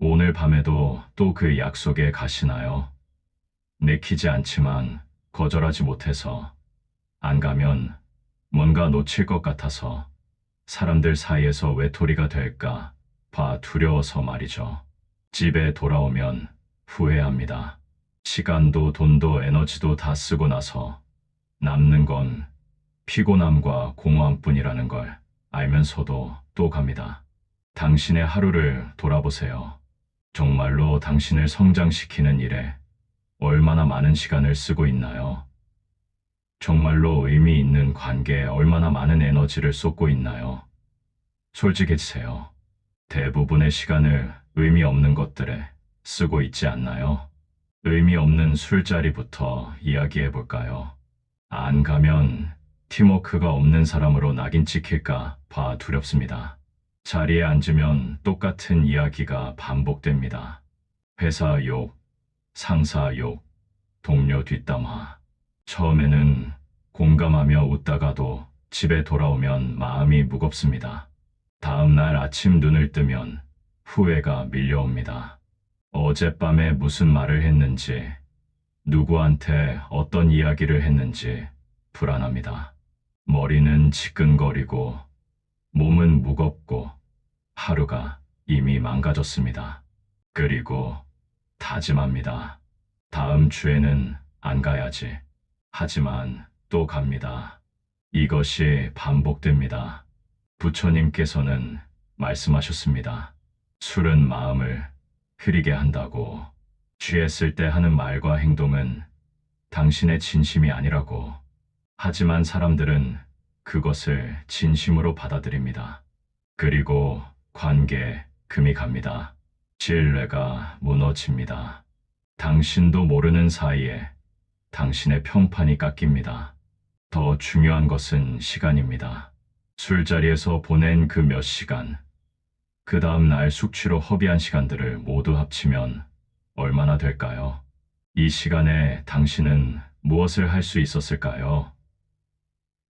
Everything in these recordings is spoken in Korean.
오늘 밤에도 또 그 약속에 가시나요? 내키지 않지만 거절하지 못해서, 안 가면 뭔가 놓칠 것 같아서, 사람들 사이에서 외톨이가 될까 봐 두려워서 말이죠. 집에 돌아오면 후회합니다. 시간도 돈도 에너지도 다 쓰고 나서 남는 건 피곤함과 공허함뿐이라는 걸 알면서도 또 갑니다. 당신의 하루를 돌아보세요. 정말로 당신을 성장시키는 일에 얼마나 많은 시간을 쓰고 있나요? 정말로 의미 있는 관계에 얼마나 많은 에너지를 쏟고 있나요? 솔직해지세요. 대부분의 시간을 의미 없는 것들에 쓰고 있지 않나요? 의미 없는 술자리부터 이야기해 볼까요? 안 가면 팀워크가 없는 사람으로 낙인 찍힐까 봐 두렵습니다. 자리에 앉으면 똑같은 이야기가 반복됩니다. 회사 욕, 상사 욕, 동료 뒷담화. 처음에는 공감하며 웃다가도 집에 돌아오면 마음이 무겁습니다. 다음 날 아침 눈을 뜨면 후회가 밀려옵니다. 어젯밤에 무슨 말을 했는지, 누구한테 어떤 이야기를 했는지 불안합니다. 머리는 지끈거리고 몸은 무겁고 하루가 이미 망가졌습니다. 그리고 다짐합니다. 다음 주에는 안 가야지. 하지만 또 갑니다. 이것이 반복됩니다. 부처님께서는 말씀하셨습니다. 술은 마음을 흐리게 한다고. 취했을 때 하는 말과 행동은 당신의 진심이 아니라고. 하지만 사람들은 그것을 진심으로 받아들입니다. 그리고 관계에 금이 갑니다. 신뢰가 무너집니다. 당신도 모르는 사이에 당신의 평판이 깎입니다. 더 중요한 것은 시간입니다. 술자리에서 보낸 그 몇 시간, 그 다음 날 숙취로 허비한 시간들을 모두 합치면 얼마나 될까요? 이 시간에 당신은 무엇을 할 수 있었을까요?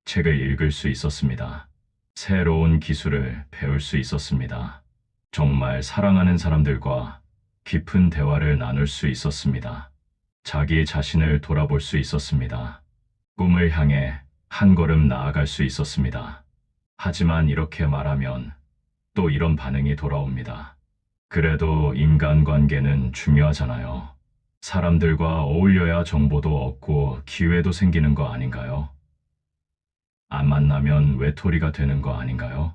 책을 읽을 수 있었습니다. 새로운 기술을 배울 수 있었습니다. 정말 사랑하는 사람들과 깊은 대화를 나눌 수 있었습니다. 자기 자신을 돌아볼 수 있었습니다. 꿈을 향해 한 걸음 나아갈 수 있었습니다. 하지만 이렇게 말하면 또 이런 반응이 돌아옵니다. 그래도 인간관계는 중요하잖아요. 사람들과 어울려야 정보도 얻고 기회도 생기는 거 아닌가요? 안 만나면 외톨이가 되는 거 아닌가요?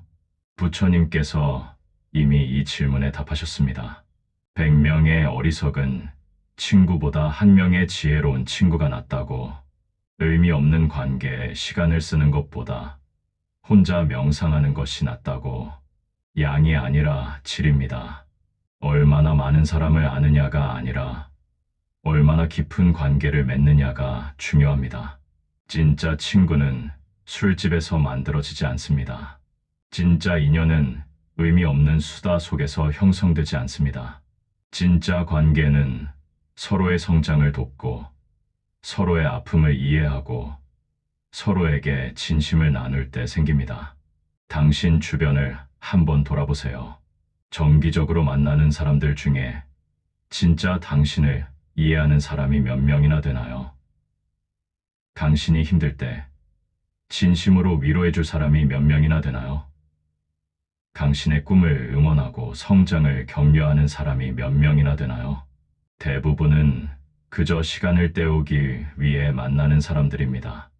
부처님께서 이미 이 질문에 답하셨습니다. 100명의 어리석은 친구보다 1명의 지혜로운 친구가 낫다고. 의미 없는 관계에 시간을 쓰는 것보다 혼자 명상하는 것이 낫다고. 양이 아니라 질입니다. 얼마나 많은 사람을 아느냐가 아니라 얼마나 깊은 관계를 맺느냐가 중요합니다. 진짜 친구는 술집에서 만들어지지 않습니다. 진짜 인연은 의미 없는 수다 속에서 형성되지 않습니다. 진짜 관계는 서로의 성장을 돕고 서로의 아픔을 이해하고 서로에게 진심을 나눌 때 생깁니다. 당신 주변을 한번 돌아보세요. 정기적으로 만나는 사람들 중에 진짜 당신을 이해하는 사람이 몇 명이나 되나요? 당신이 힘들 때 진심으로 위로해줄 사람이 몇 명이나 되나요? 당신의 꿈을 응원하고 성장을 격려하는 사람이 몇 명이나 되나요? 대부분은 그저 시간을 때우기 위해 만나는 사람들입니다.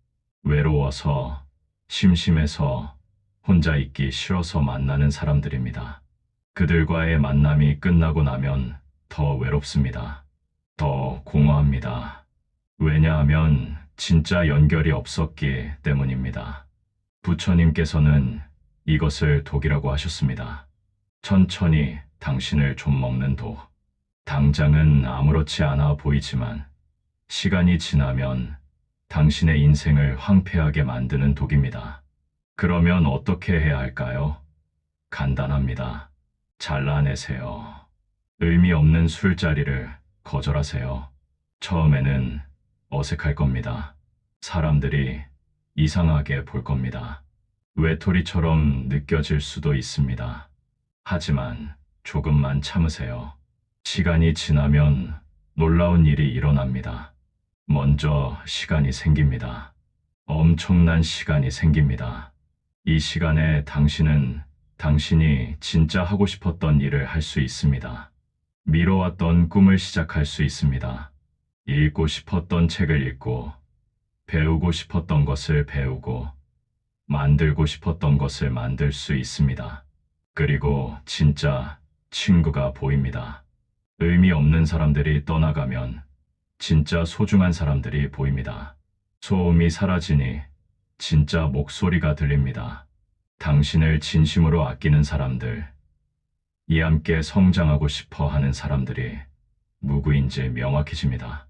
외로워서, 심심해서, 혼자 있기 싫어서 만나는 사람들입니다. 그들과의 만남이 끝나고 나면 더 외롭습니다. 더 공허합니다. 왜냐하면 진짜 연결이 없었기 때문입니다. 부처님께서는 이것을 독이라고 하셨습니다. 천천히 당신을 좀 먹는 독. 당장은 아무렇지 않아 보이지만 시간이 지나면 당신의 인생을 황폐하게 만드는 독입니다. 그러면 어떻게 해야 할까요? 간단합니다. 잘라내세요. 의미 없는 술자리를 거절하세요. 처음에는 어색할 겁니다. 사람들이 이상하게 볼 겁니다. 외톨이처럼 느껴질 수도 있습니다. 하지만 조금만 참으세요. 시간이 지나면 놀라운 일이 일어납니다. 먼저 시간이 생깁니다. 엄청난 시간이 생깁니다. 이 시간에 당신은 당신이 진짜 하고 싶었던 일을 할 수 있습니다. 미뤄왔던 꿈을 시작할 수 있습니다. 읽고 싶었던 책을 읽고, 배우고 싶었던 것을 배우고, 만들고 싶었던 것을 만들 수 있습니다. 그리고 진짜 친구가 보입니다. 의미 없는 사람들이 떠나가면 진짜 소중한 사람들이 보입니다. 소음이 사라지니 진짜 목소리가 들립니다. 당신을 진심으로 아끼는 사람들, 이 함께 성장하고 싶어 하는 사람들이 누구인지 명확해집니다.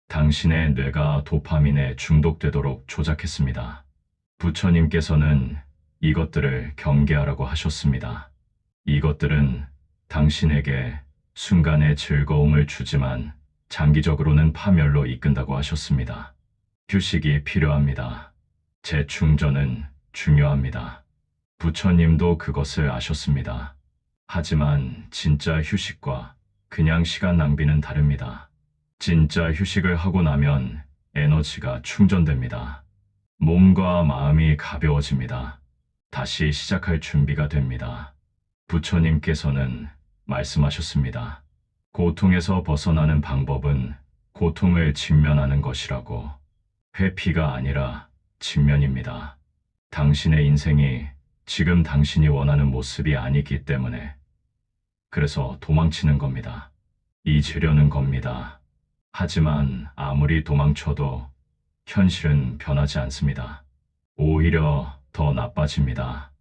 당신의 뇌가 도파민에 중독되도록 조작했습니다. 부처님께서는 이것들을 경계하라고 하셨습니다. 이것들은 당신에게 순간의 즐거움을 주지만 장기적으로는 파멸로 이끈다고 하셨습니다. 휴식이 필요합니다. 재충전은 중요합니다. 부처님도 그것을 아셨습니다. 하지만 진짜 휴식과 그냥 시간 낭비는 다릅니다. 진짜 휴식을 하고 나면 에너지가 충전됩니다. 몸과 마음이 가벼워집니다. 다시 시작할 준비가 됩니다. 부처님께서는 말씀하셨습니다. 고통에서 벗어나는 방법은 고통을 직면하는 것이라고. 회피가 아니라 직면입니다. 당신의 인생이 지금 당신이 원하는 모습이 아니기 때문에 그래서 도망치는 겁니다. 잊으려는 겁니다. 하지만 아무리 도망쳐도 현실은 변하지 않습니다. 오히려 더 나빠집니다.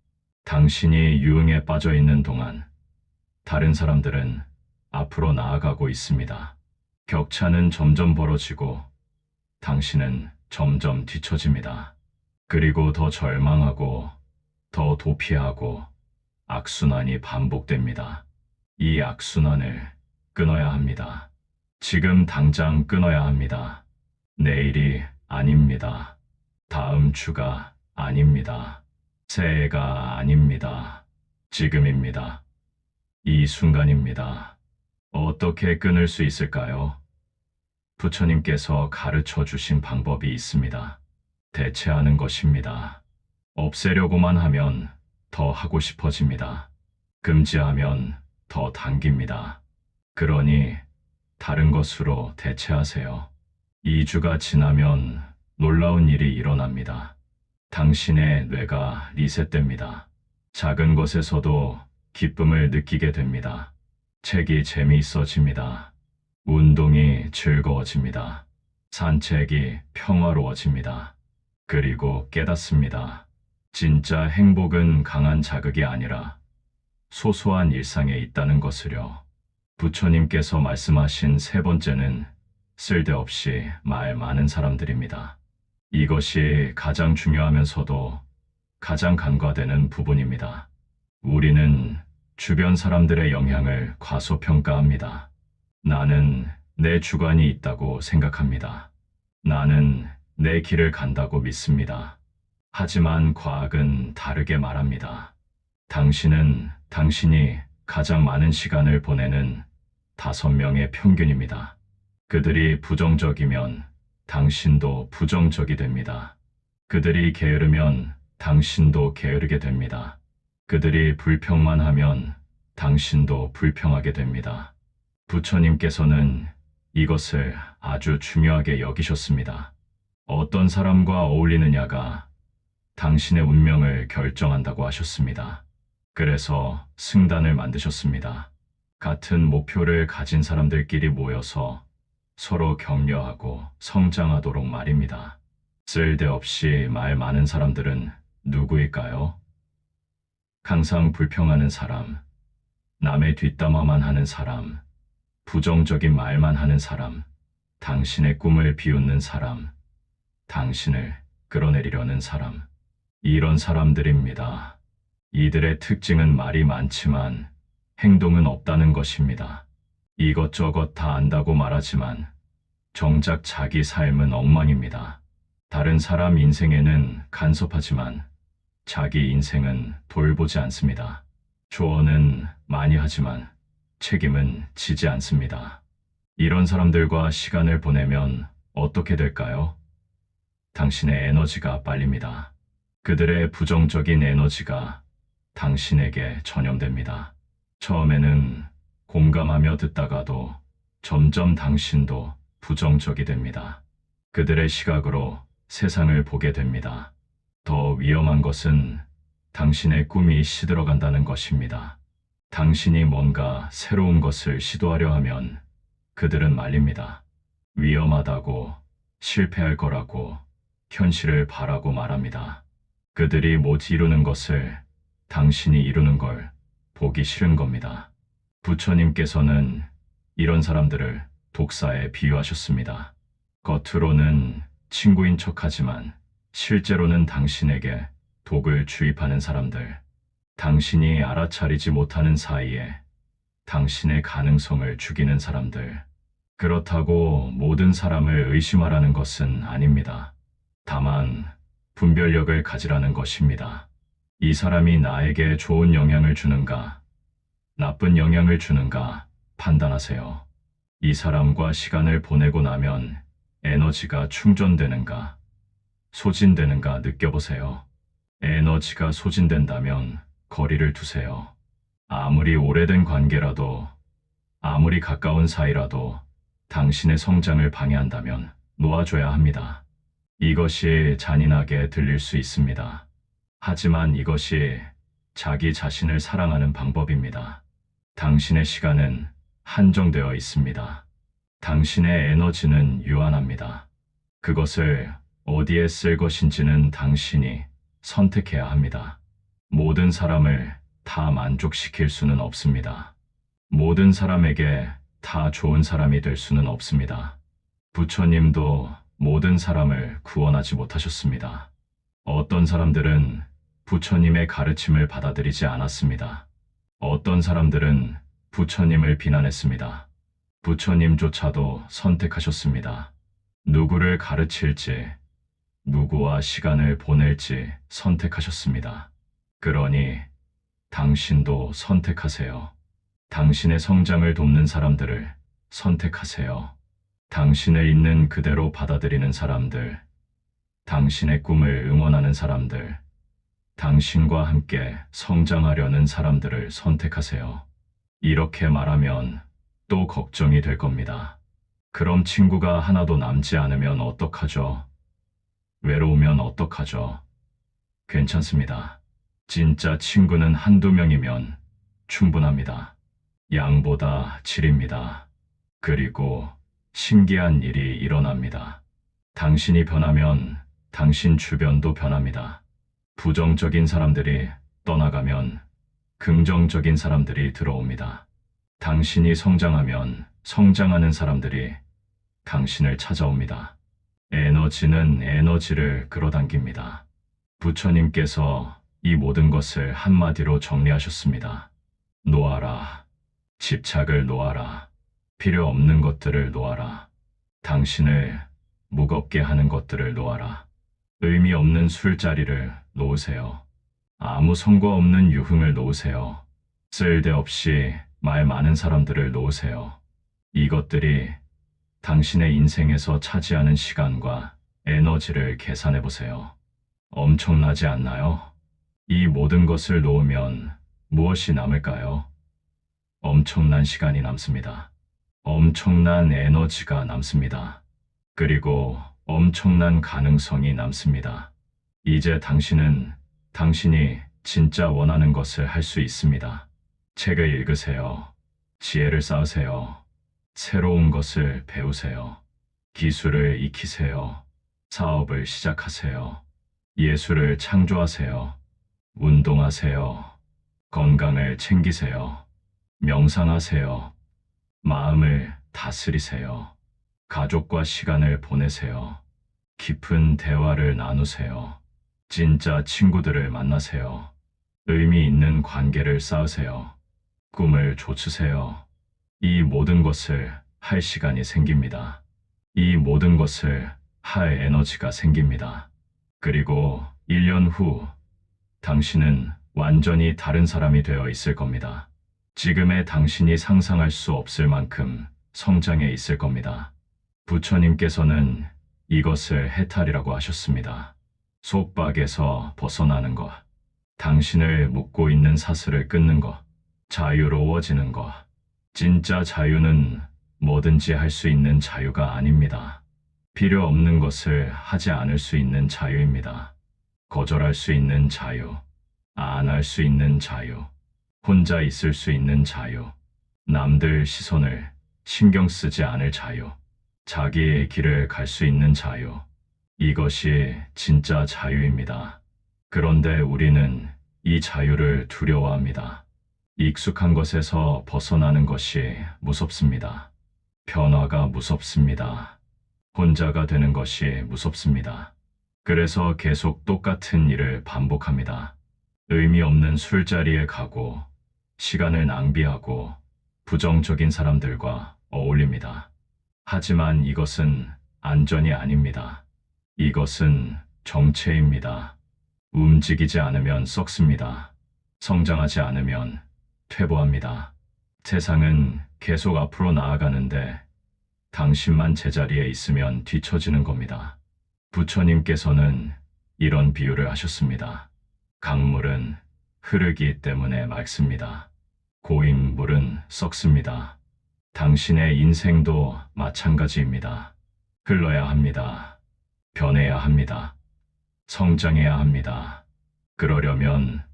당신이 유흥에 빠져 있는 동안 다른 사람들은 앞으로 나아가고 있습니다. 격차는 점점 벌어지고 당신은 점점 뒤처집니다. 그리고 더 절망하고 더 도피하고 악순환이 반복됩니다. 이 악순환을 끊어야 합니다. 지금 당장 끊어야 합니다. 내일이 아닙니다. 다음 주가 아닙니다. 새해가 아닙니다. 지금입니다. 이 순간입니다. 어떻게 끊을 수 있을까요? 부처님께서 가르쳐 주신 방법이 있습니다. 대체하는 것입니다. 없애려고만 하면 더 하고 싶어집니다. 금지하면 더 당깁니다. 그러니 다른 것으로 대체하세요. 2주가 지나면 놀라운 일이 일어납니다. 당신의 뇌가 리셋됩니다. 작은 것에서도 기쁨을 느끼게 됩니다. 책이 재미있어집니다. 운동이 즐거워집니다. 산책이 평화로워집니다. 그리고 깨닫습니다. 진짜 행복은 강한 자극이 아니라 소소한 일상에 있다는 것을요. 부처님께서 말씀하신 세 번째는 쓸데없이 말 많은 사람들입니다. 이것이 가장 중요하면서도 가장 간과되는 부분입니다. 우리는 주변 사람들의 영향을 과소평가합니다. 나는 내 주관이 있다고 생각합니다. 나는 내 길을 간다고 믿습니다. 하지만 과학은 다르게 말합니다. 당신은 당신이 가장 많은 시간을 보내는 5명의 평균입니다. 그들이 부정적이면 당신도 부정적이 됩니다. 그들이 게으르면 당신도 게으르게 됩니다. 그들이 불평만 하면 당신도 불평하게 됩니다. 부처님께서는 이것을 아주 중요하게 여기셨습니다. 어떤 사람과 어울리느냐가 당신의 운명을 결정한다고 하셨습니다. 그래서 승단을 만드셨습니다. 같은 목표를 가진 사람들끼리 모여서 서로 격려하고 성장하도록 말입니다. 쓸데없이 말 많은 사람들은 누구일까요? 항상 불평하는 사람, 남의 뒷담화만 하는 사람, 부정적인 말만 하는 사람, 당신의 꿈을 비웃는 사람, 당신을 끌어내리려는 사람, 이런 사람들입니다. 이들의 특징은 말이 많지만 행동은 없다는 것입니다. 이것저것 다 안다고 말하지만 정작 자기 삶은 엉망입니다. 다른 사람 인생에는 간섭하지만 자기 인생은 돌보지 않습니다. 조언은 많이 하지만 책임은 지지 않습니다. 이런 사람들과 시간을 보내면 어떻게 될까요? 당신의 에너지가 빨립니다. 그들의 부정적인 에너지가 당신에게 전염됩니다. 처음에는 공감하며 듣다가도 점점 당신도 부정적이 됩니다. 그들의 시각으로 세상을 보게 됩니다. 더 위험한 것은 당신의 꿈이 시들어간다는 것입니다. 당신이 뭔가 새로운 것을 시도하려 하면 그들은 말립니다. 위험하다고, 실패할 거라고, 현실을 바라고 말합니다. 그들이 못 이루는 것을 당신이 이루는 걸 보기 싫은 겁니다. 부처님께서는 이런 사람들을 독사에 비유하셨습니다. 겉으로는 친구인 척하지만 실제로는 당신에게 독을 주입하는 사람들, 당신이 알아차리지 못하는 사이에 당신의 가능성을 죽이는 사람들. 그렇다고 모든 사람을 의심하라는 것은 아닙니다. 다만 분별력을 가지라는 것입니다. 이 사람이 나에게 좋은 영향을 주는가, 나쁜 영향을 주는가 판단하세요. 이 사람과 시간을 보내고 나면 에너지가 충전되는가, 소진되는가 느껴보세요. 에너지가 소진된다면 거리를 두세요. 아무리 오래된 관계라도, 아무리 가까운 사이라도 당신의 성장을 방해한다면 놓아줘야 합니다. 이것이 잔인하게 들릴 수 있습니다. 하지만 이것이 자기 자신을 사랑하는 방법입니다. 당신의 시간은 한정되어 있습니다. 당신의 에너지는 유한합니다. 그것을 어디에 쓸 것인지는 당신이 선택해야 합니다. 모든 사람을 다 만족시킬 수는 없습니다. 모든 사람에게 다 좋은 사람이 될 수는 없습니다. 부처님도 모든 사람을 구원하지 못하셨습니다. 어떤 사람들은 부처님의 가르침을 받아들이지 않았습니다. 어떤 사람들은 부처님을 비난했습니다. 부처님조차도 선택하셨습니다. 누구를 가르칠지, 누구와 시간을 보낼지 선택하셨습니다. 그러니 당신도 선택하세요. 당신의 성장을 돕는 사람들을 선택하세요. 당신을 있는 그대로 받아들이는 사람들, 당신의 꿈을 응원하는 사람들, 당신과 함께 성장하려는 사람들을 선택하세요. 이렇게 말하면 또 걱정이 될 겁니다. 그럼 친구가 하나도 남지 않으면 어떡하죠? 외로우면 어떡하죠? 괜찮습니다. 진짜 친구는 한두 명이면 충분합니다. 양보다 질입니다. 그리고 신기한 일이 일어납니다. 당신이 변하면 당신 주변도 변합니다. 부정적인 사람들이 떠나가면 긍정적인 사람들이 들어옵니다. 당신이 성장하면 성장하는 사람들이 당신을 찾아옵니다. 에너지는 에너지를 끌어당깁니다. 부처님께서 이 모든 것을 한마디로 정리하셨습니다. 놓아라. 집착을 놓아라. 필요 없는 것들을 놓아라. 당신을 무겁게 하는 것들을 놓아라. 의미 없는 술자리를 놓으세요. 아무 성과 없는 유흥을 놓으세요. 쓸데없이 말 많은 사람들을 놓으세요. 이것들이 당신의 인생에서 차지하는 시간과 에너지를 계산해 보세요. 엄청나지 않나요? 이 모든 것을 놓으면 무엇이 남을까요? 엄청난 시간이 남습니다. 엄청난 에너지가 남습니다. 그리고 엄청난 가능성이 남습니다. 이제 당신은 당신이 진짜 원하는 것을 할 수 있습니다. 책을 읽으세요. 지혜를 쌓으세요. 새로운 것을 배우세요. 기술을 익히세요. 사업을 시작하세요. 예술을 창조하세요. 운동하세요. 건강을 챙기세요. 명상하세요. 마음을 다스리세요. 가족과 시간을 보내세요. 깊은 대화를 나누세요. 진짜 친구들을 만나세요. 의미 있는 관계를 쌓으세요. 꿈을 좇으세요. 이 모든 것을 할 시간이 생깁니다. 이 모든 것을 할 에너지가 생깁니다. 그리고 1년 후 당신은 완전히 다른 사람이 되어 있을 겁니다. 지금의 당신이 상상할 수 없을 만큼 성장해 있을 겁니다. 부처님께서는 이것을 해탈이라고 하셨습니다. 속박에서 벗어나는 것, 당신을 묶고 있는 사슬을 끊는 것, 자유로워지는 것. 진짜 자유는 뭐든지 할 수 있는 자유가 아닙니다. 필요 없는 것을 하지 않을 수 있는 자유입니다. 거절할 수 있는 자유, 안 할 수 있는 자유, 혼자 있을 수 있는 자유, 남들 시선을 신경 쓰지 않을 자유, 자기의 길을 갈 수 있는 자유. 이것이 진짜 자유입니다. 그런데 우리는 이 자유를 두려워합니다. 익숙한 것에서 벗어나는 것이 무섭습니다. 변화가 무섭습니다. 혼자가 되는 것이 무섭습니다. 그래서 계속 똑같은 일을 반복합니다. 의미 없는 술자리에 가고, 시간을 낭비하고, 부정적인 사람들과 어울립니다. 하지만 이것은 안전이 아닙니다. 이것은 정체입니다. 움직이지 않으면 썩습니다. 성장하지 않으면 퇴보합니다. 세상은 계속 앞으로 나아가는데 당신만 제자리에 있으면 뒤처지는 겁니다. 부처님께서는 이런 비유를 하셨습니다. 강물은 흐르기 때문에 맑습니다. 고인 물은 썩습니다. 당신의 인생도 마찬가지입니다. 흘러야 합니다. 변해야 합니다. 성장해야 합니다. 그러려면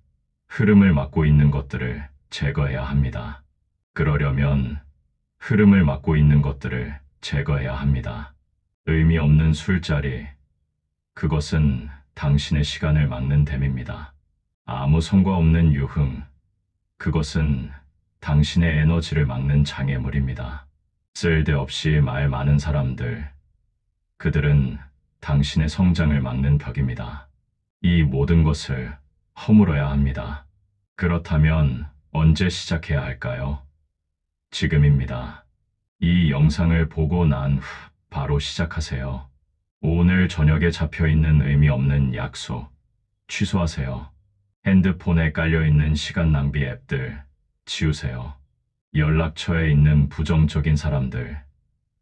흐름을 막고 있는 것들을 제거해야 합니다. 그러려면 흐름을 막고 있는 것들을 제거해야 합니다. 의미 없는 술자리, 그것은 당신의 시간을 막는 댐입니다. 아무 성과 없는 유흥, 그것은 당신의 에너지를 막는 장애물입니다. 쓸데없이 말 많은 사람들, 그들은 당신의 성장을 막는 벽입니다. 이 모든 것을 허물어야 합니다. 그렇다면 언제 시작해야 할까요? 지금입니다. 이 영상을 보고 난 후 바로 시작하세요. 오늘 저녁에 잡혀있는 의미 없는 약속, 취소하세요. 핸드폰에 깔려있는 시간 낭비 앱들, 지우세요. 연락처에 있는 부정적인 사람들,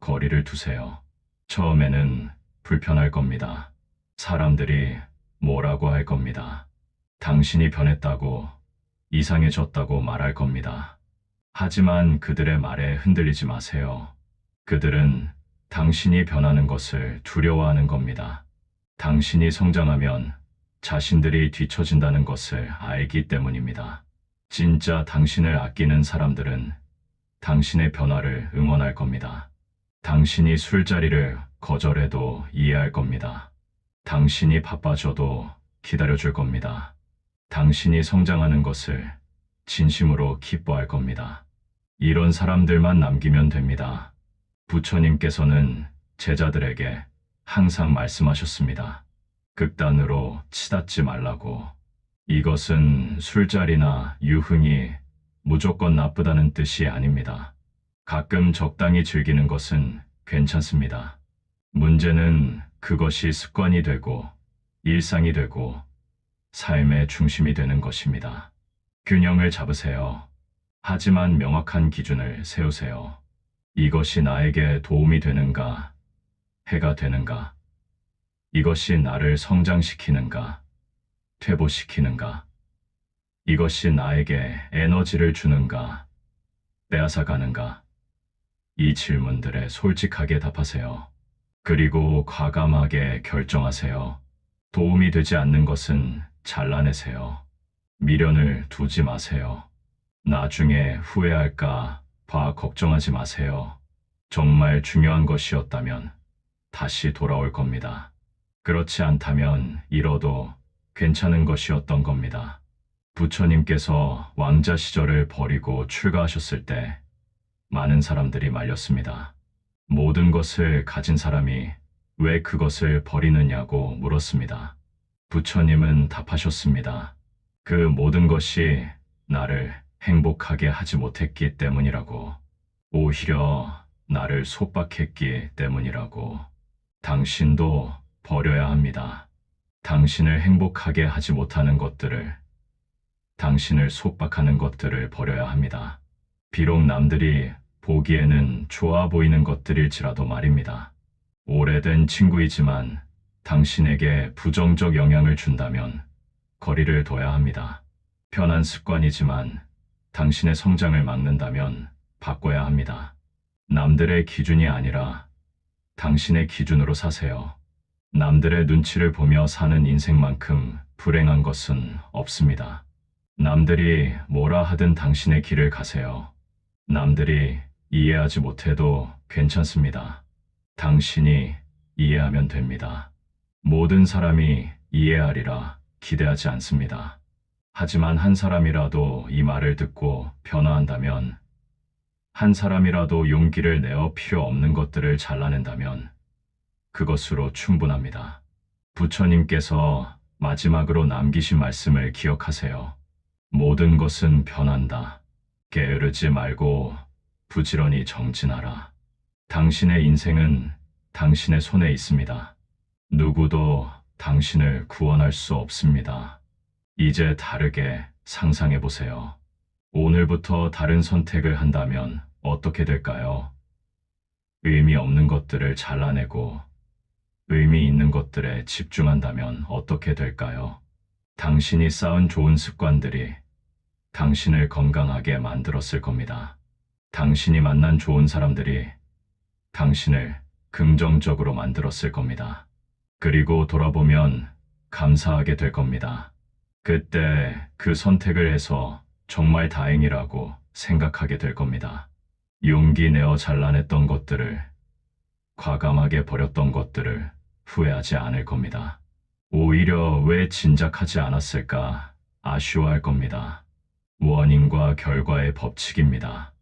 거리를 두세요. 처음에는 불편할 겁니다. 사람들이 뭐라고 할 겁니다. 당신이 변했다고, 이상해졌다고 말할 겁니다. 하지만 그들의 말에 흔들리지 마세요. 그들은 당신이 변하는 것을 두려워하는 겁니다. 당신이 성장하면 자신들이 뒤처진다는 것을 알기 때문입니다. 진짜 당신을 아끼는 사람들은 당신의 변화를 응원할 겁니다. 당신이 술자리를 거절해도 이해할 겁니다. 당신이 바빠져도 기다려줄 겁니다. 당신이 성장하는 것을 진심으로 기뻐할 겁니다. 이런 사람들만 남기면 됩니다. 부처님께서는 제자들에게 항상 말씀하셨습니다. 극단으로 치닫지 말라고. 이것은 술자리나 유흥이 무조건 나쁘다는 뜻이 아닙니다. 가끔 적당히 즐기는 것은 괜찮습니다. 문제는 그것이 습관이 되고 일상이 되고 삶의 중심이 되는 것입니다. 균형을 잡으세요. 하지만 명확한 기준을 세우세요. 이것이 나에게 도움이 되는가, 해가 되는가? 이것이 나를 성장시키는가, 퇴보시키는가? 이것이 나에게 에너지를 주는가, 빼앗아가는가? 이 질문들에 솔직하게 답하세요. 그리고 과감하게 결정하세요. 도움이 되지 않는 것은 잘라내세요. 미련을 두지 마세요. 나중에 후회할까 봐 걱정하지 마세요. 정말 중요한 것이었다면 다시 돌아올 겁니다. 그렇지 않다면 잃어도 괜찮은 것이었던 겁니다. 부처님께서 왕자 시절을 버리고 출가하셨을 때 많은 사람들이 말렸습니다. 모든 것을 가진 사람이 왜 그것을 버리느냐고 물었습니다. 부처님은 답하셨습니다. 그 모든 것이 나를 행복하게 하지 못했기 때문이라고. 오히려 나를 속박했기 때문이라고. 당신도 버려야 합니다. 당신을 행복하게 하지 못하는 것들을, 당신을 속박하는 것들을 버려야 합니다. 비록 남들이 보기에는 좋아 보이는 것들일지라도 말입니다. 오래된 친구이지만 당신에게 부정적 영향을 준다면 거리를 둬야 합니다. 편한 습관이지만 당신의 성장을 막는다면 바꿔야 합니다. 남들의 기준이 아니라 당신의 기준으로 사세요. 남들의 눈치를 보며 사는 인생만큼 불행한 것은 없습니다. 남들이 뭐라 하든 당신의 길을 가세요. 남들이 이해하지 못해도 괜찮습니다. 당신이 이해하면 됩니다. 모든 사람이 이해하리라 기대하지 않습니다. 하지만 한 사람이라도 이 말을 듣고 변화한다면, 한 사람이라도 용기를 내어 필요 없는 것들을 잘라낸다면 그것으로 충분합니다. 부처님께서 마지막으로 남기신 말씀을 기억하세요. 모든 것은 변한다. 게으르지 말고 부지런히 정진하라. 당신의 인생은 당신의 손에 있습니다. 누구도 당신을 구원할 수 없습니다. 이제 다르게 상상해 보세요. 오늘부터 다른 선택을 한다면 어떻게 될까요? 의미 없는 것들을 잘라내고 의미 있는 것들에 집중한다면 어떻게 될까요? 당신이 쌓은 좋은 습관들이 당신을 건강하게 만들었을 겁니다. 당신이 만난 좋은 사람들이 당신을 긍정적으로 만들었을 겁니다. 그리고 돌아보면 감사하게 될 겁니다. 그때 그 선택을 해서 정말 다행이라고 생각하게 될 겁니다. 용기 내어 잘라냈던 것들을, 과감하게 버렸던 것들을 후회하지 않을 겁니다. 오히려 왜 진작하지 않았을까 아쉬워할 겁니다. 원인과 결과의 법칙입니다.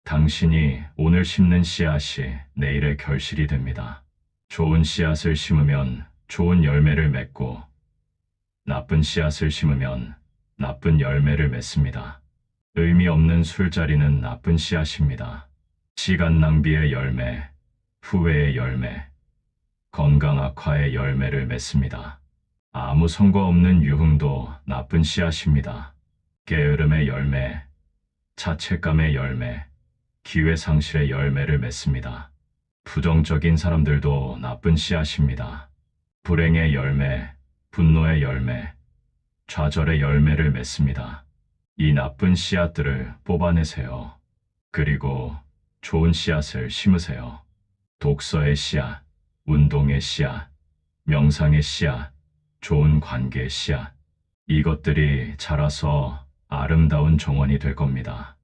당신이 오늘 심는 씨앗이 내일의 결실이 됩니다. 좋은 씨앗을 심으면 좋은 열매를 맺고 나쁜 씨앗을 심으면 나쁜 열매를 맺습니다. 의미 없는 술자리는 나쁜 씨앗입니다. 시간 낭비의 열매, 후회의 열매, 건강 악화의 열매를 맺습니다. 아무 성과 없는 유흥도 나쁜 씨앗입니다. 게으름의 열매, 자책감의 열매, 기회 상실의 열매를 맺습니다. 부정적인 사람들도 나쁜 씨앗입니다. 불행의 열매, 분노의 열매, 좌절의 열매를 맺습니다. 이 나쁜 씨앗들을 뽑아내세요. 그리고 좋은 씨앗을 심으세요. 독서의 씨앗, 운동의 씨앗, 명상의 씨앗, 좋은 관계의 씨앗. 이것들이 자라서 아름다운 정원이 될 겁니다.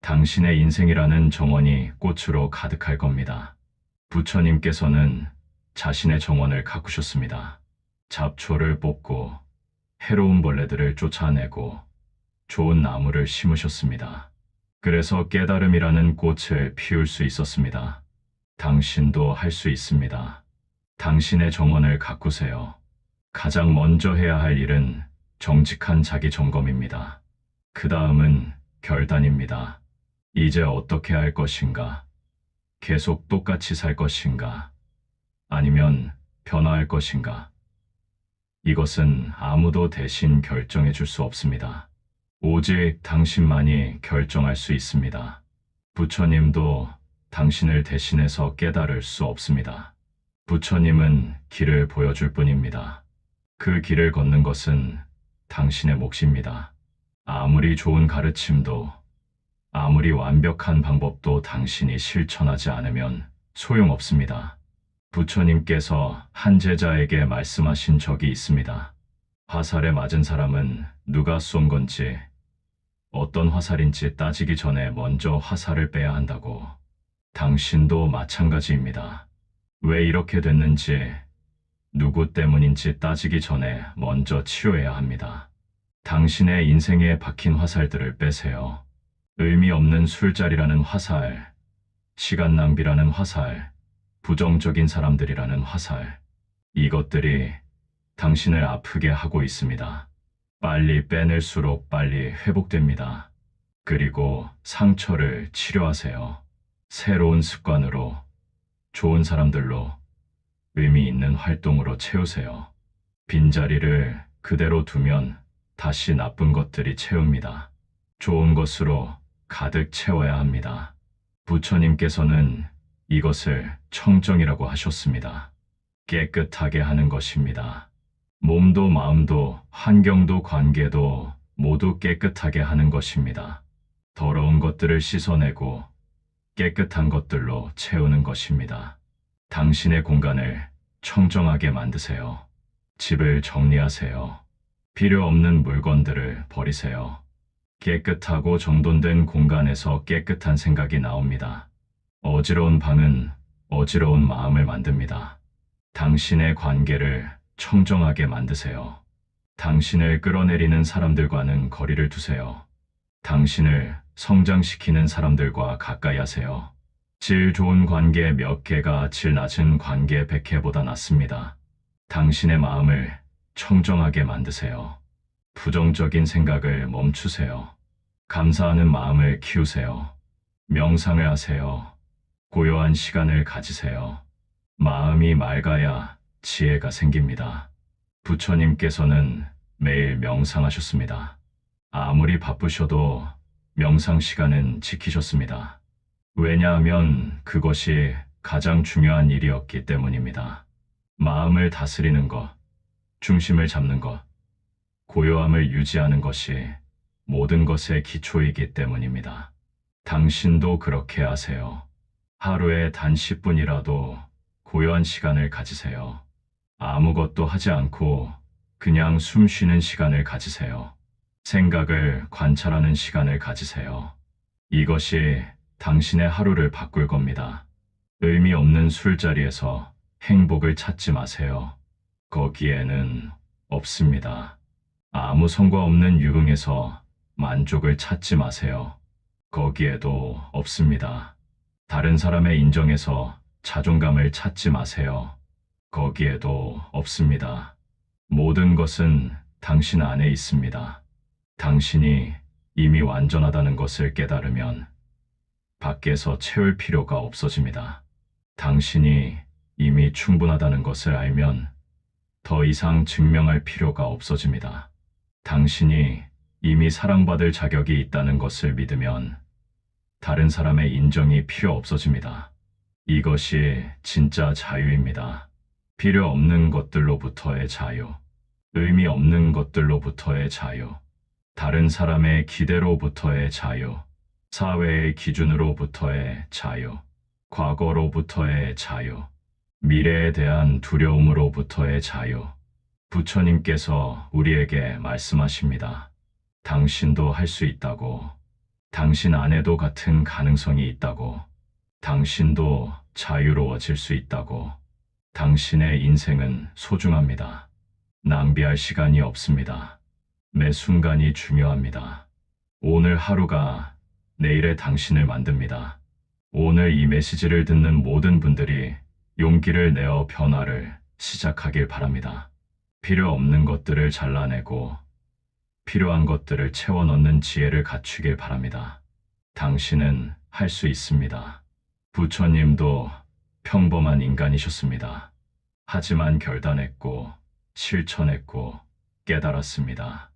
당신의 인생이라는 정원이 꽃으로 가득할 겁니다. 부처님께서는 자신의 정원을 가꾸셨습니다. 잡초를 뽑고 해로운 벌레들을 쫓아내고 좋은 나무를 심으셨습니다. 그래서 깨달음이라는 꽃을 피울 수 있었습니다. 당신도 할 수 있습니다. 당신의 정원을 가꾸세요. 가장 먼저 해야 할 일은 정직한 자기 점검입니다. 그 다음은 결단입니다. 이제 어떻게 할 것인가? 계속 똑같이 살 것인가? 아니면 변화할 것인가? 이것은 아무도 대신 결정해 줄 수 없습니다. 오직 당신만이 결정할 수 있습니다. 부처님도 당신을 대신해서 깨달을 수 없습니다. 부처님은 길을 보여줄 뿐입니다. 그 길을 걷는 것은 당신의 몫입니다. 아무리 좋은 가르침도, 아무리 완벽한 방법도 당신이 실천하지 않으면 소용없습니다. 부처님께서 한 제자에게 말씀하신 적이 있습니다. 화살에 맞은 사람은 누가 쏜 건지, 어떤 화살인지 따지기 전에 먼저 화살을 빼야 한다고. 당신도 마찬가지입니다. 왜 이렇게 됐는지, 누구 때문인지 따지기 전에 먼저 치료해야 합니다. 당신의 인생에 박힌 화살들을 빼세요. 의미 없는 술자리라는 화살, 시간 낭비라는 화살, 부정적인 사람들이라는 화살. 이것들이 당신을 아프게 하고 있습니다. 빨리 빼낼수록 빨리 회복됩니다. 그리고 상처를 치료하세요. 새로운 습관으로, 좋은 사람들로, 의미 있는 활동으로 채우세요. 빈자리를 그대로 두면 다시 나쁜 것들이 채웁니다. 좋은 것으로, 가득 채워야 합니다. 부처님께서는 이것을 청정이라고 하셨습니다. 깨끗하게 하는 것입니다. 몸도 마음도 환경도 관계도 모두 깨끗하게 하는 것입니다. 더러운 것들을 씻어내고 깨끗한 것들로 채우는 것입니다. 당신의 공간을 청정하게 만드세요. 집을 정리하세요. 필요 없는 물건들을 버리세요. 깨끗하고 정돈된 공간에서 깨끗한 생각이 나옵니다. 어지러운 방은 어지러운 마음을 만듭니다. 당신의 관계를 청정하게 만드세요. 당신을 끌어내리는 사람들과는 거리를 두세요. 당신을 성장시키는 사람들과 가까이 하세요. 질 좋은 관계 몇 개가 질 낮은 관계 100개보다 낫습니다. 당신의 마음을 청정하게 만드세요. 부정적인 생각을 멈추세요. 감사하는 마음을 키우세요. 명상을 하세요. 고요한 시간을 가지세요. 마음이 맑아야 지혜가 생깁니다. 부처님께서는 매일 명상하셨습니다. 아무리 바쁘셔도 명상 시간은 지키셨습니다. 왜냐하면 그것이 가장 중요한 일이었기 때문입니다. 마음을 다스리는 것, 중심을 잡는 것, 고요함을 유지하는 것이 모든 것의 기초이기 때문입니다. 당신도 그렇게 하세요. 하루에 단 10분이라도 고요한 시간을 가지세요. 아무것도 하지 않고 그냥 숨 쉬는 시간을 가지세요. 생각을 관찰하는 시간을 가지세요. 이것이 당신의 하루를 바꿀 겁니다. 의미 없는 술자리에서 행복을 찾지 마세요. 거기에는 없습니다. 아무 성과 없는 유흥에서 만족을 찾지 마세요. 거기에도 없습니다. 다른 사람의 인정에서 자존감을 찾지 마세요. 거기에도 없습니다. 모든 것은 당신 안에 있습니다. 당신이 이미 완전하다는 것을 깨달으면 밖에서 채울 필요가 없어집니다. 당신이 이미 충분하다는 것을 알면 더 이상 증명할 필요가 없어집니다. 당신이 이미 사랑받을 자격이 있다는 것을 믿으면 다른 사람의 인정이 필요 없어집니다. 이것이 진짜 자유입니다. 필요 없는 것들로부터의 자유, 의미 없는 것들로부터의 자유, 다른 사람의 기대로부터의 자유, 사회의 기준으로부터의 자유, 과거로부터의 자유, 미래에 대한 두려움으로부터의 자유. 부처님께서 우리에게 말씀하십니다. 당신도 할 수 있다고, 당신 안에도 같은 가능성이 있다고, 당신도 자유로워질 수 있다고, 당신의 인생은 소중합니다. 낭비할 시간이 없습니다. 매 순간이 중요합니다. 오늘 하루가 내일의 당신을 만듭니다. 오늘 이 메시지를 듣는 모든 분들이 용기를 내어 변화를 시작하길 바랍니다. 필요 없는 것들을 잘라내고 필요한 것들을 채워 넣는 지혜를 갖추길 바랍니다. 당신은 할 수 있습니다. 부처님도 평범한 인간이셨습니다. 하지만 결단했고 실천했고 깨달았습니다.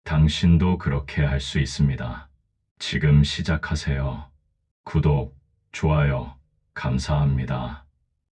당신도 그렇게 할 수 있습니다. 지금 시작하세요. 구독, 좋아요, 감사합니다.